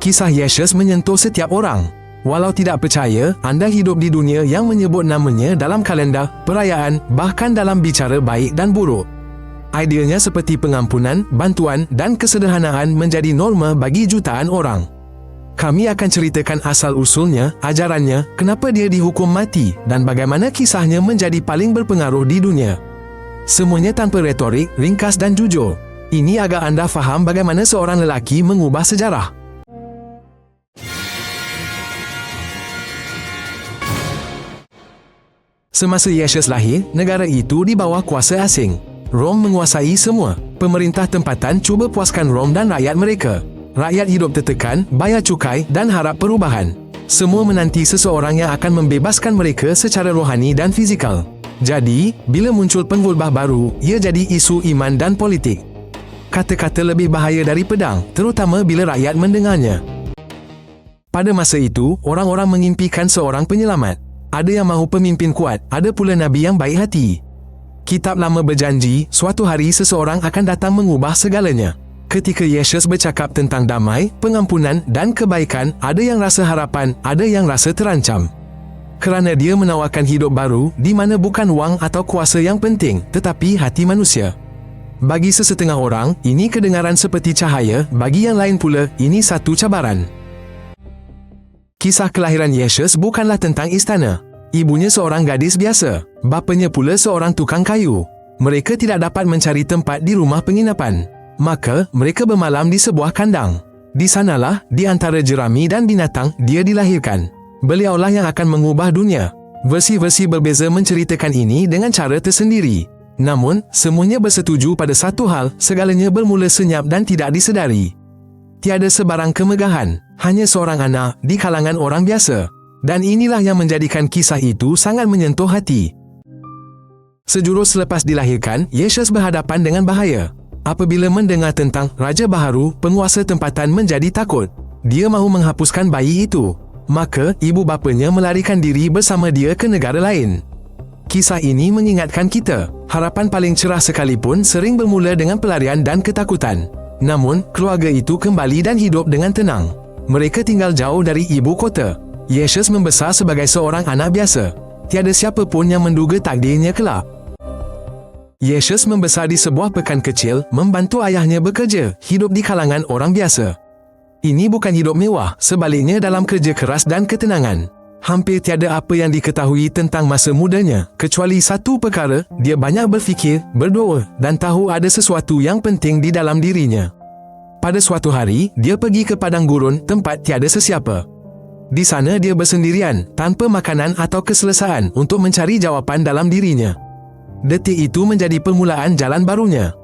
Kisah Yesus menyentuh setiap orang. Walau tidak percaya, anda hidup di dunia yang menyebut namanya dalam kalender, perayaan, bahkan dalam bicara baik dan buruk. Idealnya seperti pengampunan, bantuan dan kesederhanaan menjadi norma bagi jutaan orang. Kami akan ceritakan asal-usulnya, ajarannya, kenapa dia dihukum mati dan bagaimana kisahnya menjadi paling berpengaruh di dunia. Semuanya tanpa retorik, ringkas dan jujur. Ini agar anda faham bagaimana seorang lelaki mengubah sejarah. Semasa Yesus lahir, negara itu di bawah kuasa asing. Rom menguasai semua. Pemerintah tempatan cuba puaskan Rom dan rakyat mereka. Rakyat hidup tertekan, bayar cukai dan harap perubahan. Semua menanti seseorang yang akan membebaskan mereka secara rohani dan fizikal. Jadi, bila muncul pengkhotbah baru, ia jadi isu iman dan politik. Kata-kata lebih bahaya dari pedang, terutama bila rakyat mendengarnya. Pada masa itu, orang-orang mengimpikan seorang penyelamat. Ada yang mahu pemimpin kuat, ada pula nabi yang baik hati. Kitab Lama berjanji, suatu hari seseorang akan datang mengubah segalanya. Ketika Yesus bercakap tentang damai, pengampunan dan kebaikan, ada yang rasa harapan, ada yang rasa terancam. Kerana dia menawarkan hidup baru, di mana bukan wang atau kuasa yang penting, tetapi hati manusia. Bagi sesetengah orang, ini kedengaran seperti cahaya, bagi yang lain pula, ini satu cabaran. Kisah kelahiran Yesus bukanlah tentang istana. Ibunya seorang gadis biasa, bapanya pula seorang tukang kayu. Mereka tidak dapat mencari tempat di rumah penginapan. Maka, mereka bermalam di sebuah kandang. Di sanalah, di antara jerami dan binatang, dia dilahirkan. Beliaulah yang akan mengubah dunia. Versi-versi berbeza menceritakan ini dengan cara tersendiri. Namun, semuanya bersetuju pada satu hal, segalanya bermula senyap dan tidak disedari. Tiada sebarang kemegahan, hanya seorang anak di kalangan orang biasa. Dan inilah yang menjadikan kisah itu sangat menyentuh hati. Sejurus selepas dilahirkan, Yesus berhadapan dengan bahaya. Apabila mendengar tentang Raja Baharu, penguasa tempatan menjadi takut. Dia mahu menghapuskan bayi itu. Maka, ibu bapanya melarikan diri bersama dia ke negara lain. Kisah ini mengingatkan kita, harapan paling cerah sekalipun sering bermula dengan pelarian dan ketakutan. Namun, keluarga itu kembali dan hidup dengan tenang. Mereka tinggal jauh dari ibu kota. Yesus membesar sebagai seorang anak biasa. Tiada siapa pun yang menduga takdirnya kelak. Yesus membesar di sebuah pekan kecil, membantu ayahnya bekerja, hidup di kalangan orang biasa. Ini bukan hidup mewah, sebaliknya dalam kerja keras dan ketenangan. Hampir tiada apa yang diketahui tentang masa mudanya, kecuali satu perkara, dia banyak berfikir, berdoa, dan tahu ada sesuatu yang penting di dalam dirinya. Pada suatu hari, dia pergi ke padang gurun, tempat tiada sesiapa. Di sana dia bersendirian, tanpa makanan atau keselesaan untuk mencari jawapan dalam dirinya. Detik itu menjadi permulaan jalan barunya.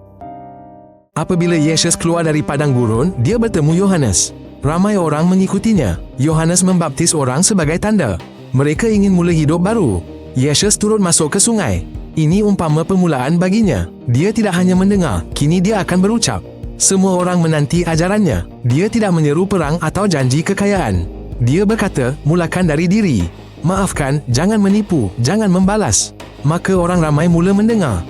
Apabila Yesus keluar dari padang gurun, dia bertemu Yohanes. Ramai orang mengikutinya. Yohanes membaptis orang sebagai tanda. Mereka ingin mula hidup baru. Yesus turut masuk ke sungai. Ini umpama permulaan baginya. Dia tidak hanya mendengar, kini dia akan berucap. Semua orang menanti ajarannya. Dia tidak menyeru perang atau janji kekayaan. Dia berkata, mulakan dari diri. Maafkan, jangan menipu, jangan membalas. Maka orang ramai mula mendengar.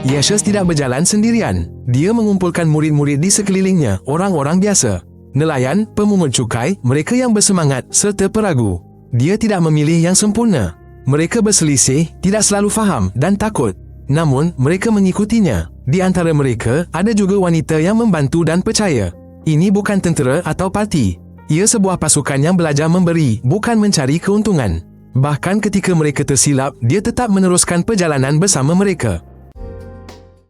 Yesus tidak berjalan sendirian. Dia mengumpulkan murid-murid di sekelilingnya, orang-orang biasa. Nelayan, pemungut cukai, mereka yang bersemangat, serta peragu. Dia tidak memilih yang sempurna. Mereka berselisih, tidak selalu faham dan takut. Namun, mereka mengikutinya. Di antara mereka, ada juga wanita yang membantu dan percaya. Ini bukan tentera atau parti. Ia sebuah pasukan yang belajar memberi, bukan mencari keuntungan. Bahkan ketika mereka tersilap, dia tetap meneruskan perjalanan bersama mereka.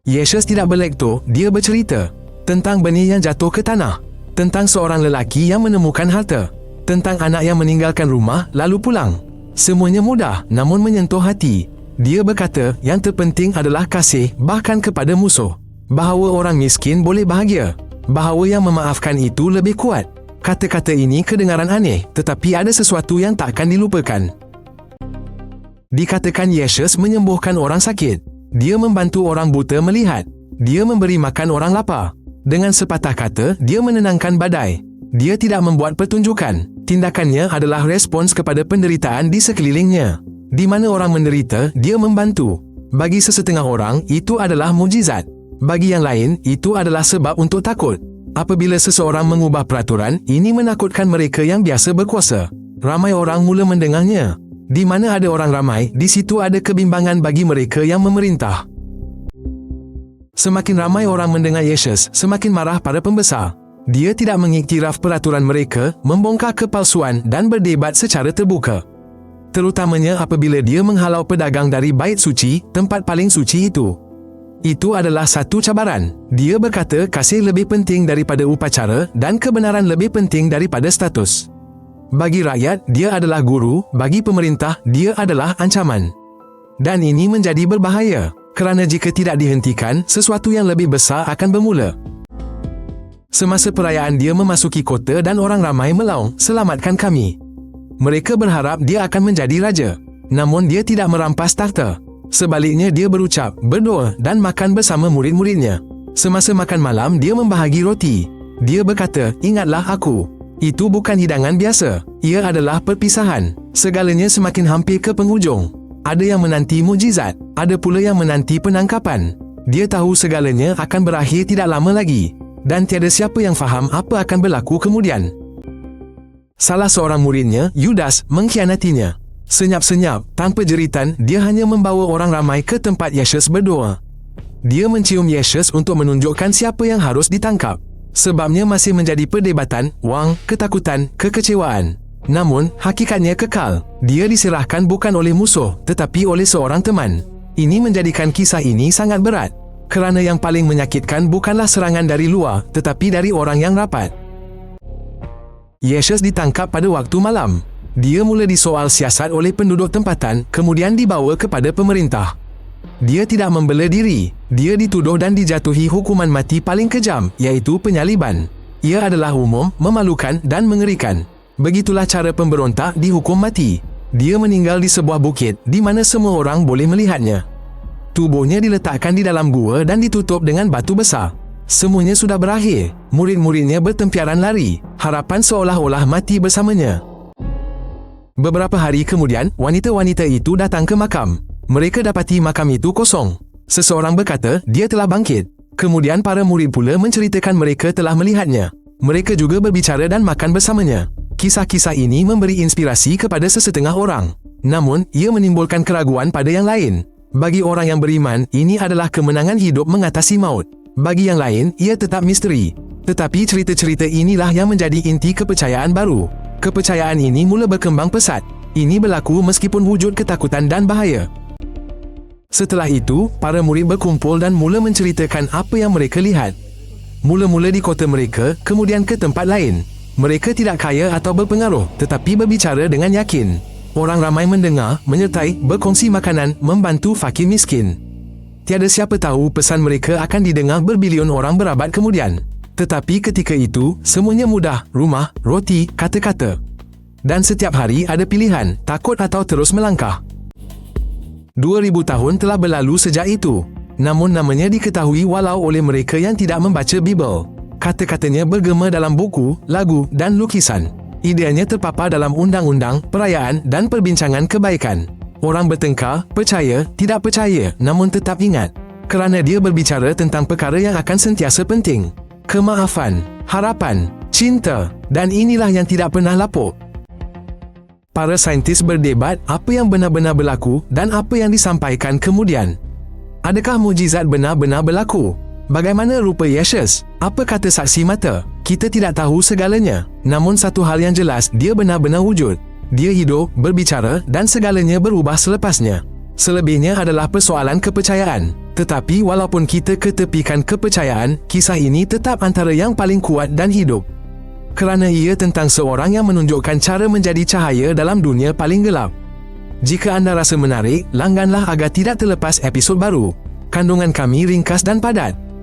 Yesus tidak berlektor, dia bercerita. Tentang benih yang jatuh ke tanah. Tentang seorang lelaki yang menemukan harta. Tentang anak yang meninggalkan rumah, lalu pulang. Semuanya mudah, namun menyentuh hati. Dia berkata, yang terpenting adalah kasih, bahkan kepada musuh. Bahawa orang miskin boleh bahagia. Bahawa yang memaafkan itu lebih kuat. Kata-kata ini kedengaran aneh, tetapi ada sesuatu yang takkan dilupakan. Dikatakan Yesus menyembuhkan orang sakit. Dia membantu orang buta melihat. Dia memberi makan orang lapar. Dengan sepatah kata, dia menenangkan badai. Dia tidak membuat pertunjukan. Tindakannya adalah respons kepada penderitaan di sekelilingnya. Di mana orang menderita, dia membantu. Bagi sesetengah orang, itu adalah mukjizat. Bagi yang lain, itu adalah sebab untuk takut. Apabila seseorang mengubah peraturan, ini menakutkan mereka yang biasa berkuasa. Ramai orang mula mendengarnya. Di mana ada orang ramai, di situ ada kebimbangan bagi mereka yang memerintah. Semakin ramai orang mendengar Yesus, semakin marah para pembesar. Dia tidak mengiktiraf peraturan mereka, membongkar kepalsuan dan berdebat secara terbuka. Terutamanya apabila dia menghalau pedagang dari bait suci, tempat paling suci itu. Itu adalah satu cabaran. Dia berkata kasih lebih penting daripada upacara dan kebenaran lebih penting daripada status. Bagi rakyat, dia adalah guru, bagi pemerintah, dia adalah ancaman. Dan ini menjadi berbahaya. Kerana jika tidak dihentikan, sesuatu yang lebih besar akan bermula. Semasa perayaan dia memasuki kota dan orang ramai melaung, "Selamatkan kami." Mereka berharap dia akan menjadi raja. Namun dia tidak merampas takhta. Sebaliknya dia berucap, berdoa dan makan bersama murid-muridnya. Semasa makan malam, dia membahagi roti. Dia berkata, "Ingatlah aku." Itu bukan hidangan biasa. Ia adalah perpisahan. Segalanya semakin hampir ke penghujung. Ada yang menanti mukjizat, ada pula yang menanti penangkapan. Dia tahu segalanya akan berakhir tidak lama lagi, dan tiada siapa yang faham apa akan berlaku kemudian. Salah seorang muridnya, Yudas, mengkhianatinya. Senyap-senyap, tanpa jeritan, dia hanya membawa orang ramai ke tempat Yesus berdoa. Dia mencium Yesus untuk menunjukkan siapa yang harus ditangkap. Sebabnya masih menjadi perdebatan, wang, ketakutan, kekecewaan. Namun, hakikatnya kekal. Dia diserahkan bukan oleh musuh, tetapi oleh seorang teman. Ini menjadikan kisah ini sangat berat. Kerana yang paling menyakitkan bukanlah serangan dari luar, tetapi dari orang yang rapat. Yesus ditangkap pada waktu malam. Dia mula disoal siasat oleh penduduk tempatan, kemudian dibawa kepada pemerintah. Dia tidak membela diri. Dia dituduh dan dijatuhi hukuman mati paling kejam, iaitu penyaliban. Ia adalah umum, memalukan dan mengerikan. Begitulah cara pemberontak dihukum mati. Dia meninggal di sebuah bukit, di mana semua orang boleh melihatnya. Tubuhnya diletakkan di dalam gua dan ditutup dengan batu besar. Semuanya sudah berakhir. Murid-muridnya bertempiaran lari. Harapan seolah-olah mati bersamanya. Beberapa hari kemudian, wanita-wanita itu datang ke makam. Mereka dapati makam itu kosong. Seseorang berkata, dia telah bangkit. Kemudian para murid pula menceritakan mereka telah melihatnya. Mereka juga berbicara dan makan bersamanya. Kisah-kisah ini memberi inspirasi kepada sesetengah orang. Namun, ia menimbulkan keraguan pada yang lain. Bagi orang yang beriman, ini adalah kemenangan hidup mengatasi maut. Bagi yang lain, ia tetap misteri. Tetapi cerita-cerita inilah yang menjadi inti kepercayaan baru. Kepercayaan ini mula berkembang pesat. Ini berlaku meskipun wujud ketakutan dan bahaya. Setelah itu, para murid berkumpul dan mula menceritakan apa yang mereka lihat. Mula-mula di kota mereka, kemudian ke tempat lain. Mereka tidak kaya atau berpengaruh, tetapi berbicara dengan yakin. Orang ramai mendengar, menyertai, berkongsi makanan, membantu fakir miskin. Tiada siapa tahu pesan mereka akan didengar berbilion orang berabad kemudian. Tetapi ketika itu, semuanya mudah, rumah, roti, kata-kata. Dan setiap hari ada pilihan, takut atau terus melangkah. 2000 tahun telah berlalu sejak itu. Namun namanya diketahui walau oleh mereka yang tidak membaca Bibel. Kata-katanya bergema dalam buku, lagu dan lukisan. Ideanya terpapar dalam undang-undang, perayaan dan perbincangan kebaikan. Orang bertengkar, percaya, tidak percaya, namun tetap ingat. Kerana dia berbicara tentang perkara yang akan sentiasa penting. Kemaafan, harapan, cinta, dan inilah yang tidak pernah lapuk. Para saintis berdebat apa yang benar-benar berlaku dan apa yang disampaikan kemudian. Adakah mukjizat benar-benar berlaku? Bagaimana rupa Yesus? Apa kata saksi mata? Kita tidak tahu segalanya. Namun satu hal yang jelas, dia benar-benar wujud. Dia hidup, berbicara dan segalanya berubah selepasnya. Selebihnya adalah persoalan kepercayaan. Tetapi walaupun kita ketepikan kepercayaan, kisah ini tetap antara yang paling kuat dan hidup. Kerana ia tentang seorang yang menunjukkan cara menjadi cahaya dalam dunia paling gelap. Jika anda rasa menarik, langganlah agar tidak terlepas episod baru. Kandungan kami ringkas dan padat.